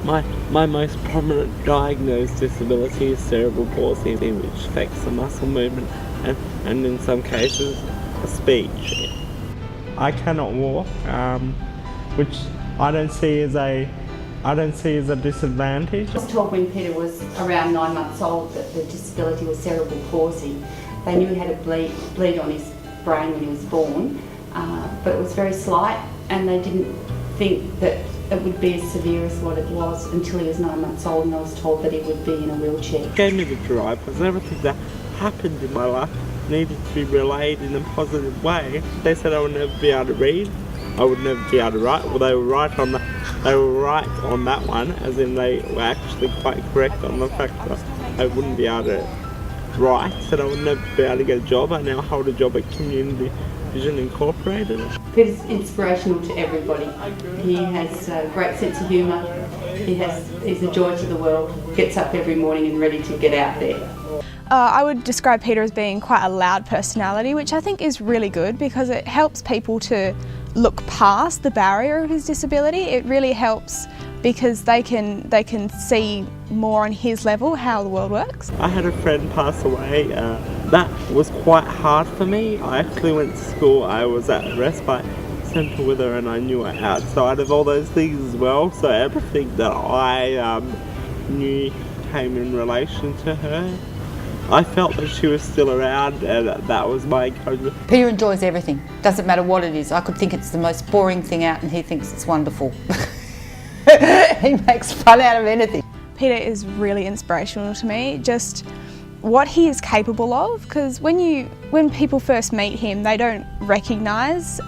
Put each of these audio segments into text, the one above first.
My most prominent diagnosed disability is cerebral palsy, which affects the muscle movement and in some cases speech. I cannot walk, which I don't see as a disadvantage. I was told when Peter was around 9 months old that the disability was cerebral palsy. They knew he had a bleed on his brain when he was born, but it was very slight, and they didn't think that it would be as severe as what it was until he was 9 months old, and I was told that he would be in a wheelchair. It gave me the drive because everything that happened in my life needed to be relayed in a positive way. They said I would never be able to read, I would never be able to write. Well, they were right on that one, as in they were actually quite correct on the fact that I wouldn't be able to write, said I would never be able to get a job. I now hold a job at Community Vision Incorporated. Peter's inspirational to everybody. He has a great sense of humour. He's a joy to the world. Gets up every morning and ready to get out there. I would describe Peter as being quite a loud personality, which I think is really good because it helps people to look past the barrier of his disability. It really helps because they can see more on his level how the world works. I had a friend pass away. That was quite hard for me. I actually went to school. I was at a respite centre with her and I knew her outside of all those things as well. So everything that I knew came in relation to her. I felt that she was still around and that was my encouragement. Peter enjoys everything, doesn't matter what it is. I could think it's the most boring thing out and he thinks it's wonderful. He makes fun out of anything. Peter is really inspirational to me, just what he is capable of, because when people first meet him they don't recognise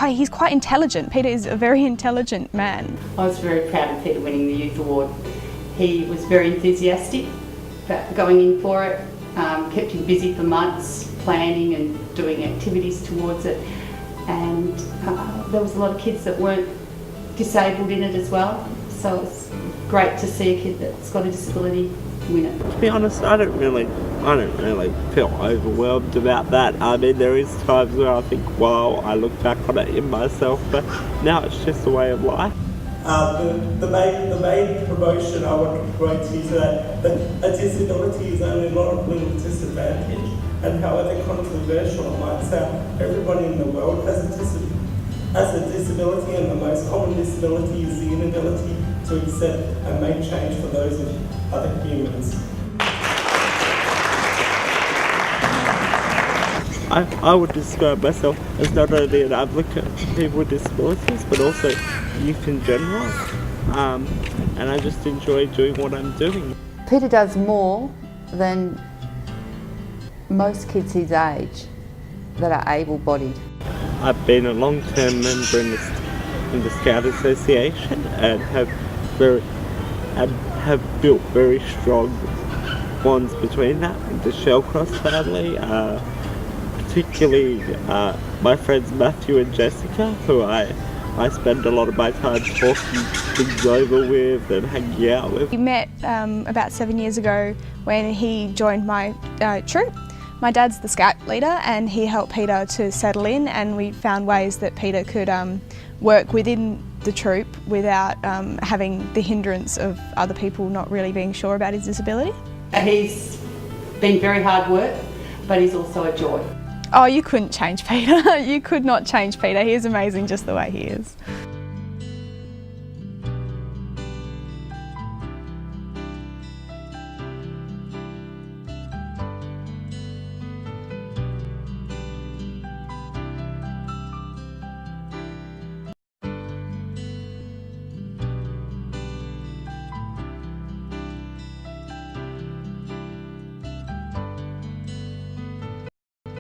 he's quite intelligent. Peter is a very intelligent man. I was very proud of Peter winning the Youth Award. He was very enthusiastic about going in for it, kept him busy for months planning and doing activities towards it, and there was a lot of kids that weren't disabled in it as well, so it's great to see a kid that's got a disability win it. To be honest, I don't really feel overwhelmed about that. I mean, there is times where I think, wow, I look back on it in myself, but now it's just a way of life. The main promotion I want to promote to you today, that a disability is only not a little disadvantage, and however controversial it might sound, everybody in the world has a disability, and the most common disability is the inability to accept and make change for those of other humans. I would describe myself as not only an advocate for people with disabilities, but also youth in general, and I just enjoy doing what I'm doing. Peter does more than most kids his age that are able-bodied. I've been a long-term member in the Scout Association and have built very strong bonds between that and the Shellcross family. Particularly my friends Matthew and Jessica, who I spend a lot of my time talking things over with and hanging out with. We met about 7 years ago when he joined my troop. My dad's the scout leader and he helped Peter to settle in, and we found ways that Peter could work within the troop without having the hindrance of other people not really being sure about his disability. He's been very hard work, but he's also a joy. Oh, you couldn't change Peter. You could not change Peter. He is amazing just the way he is.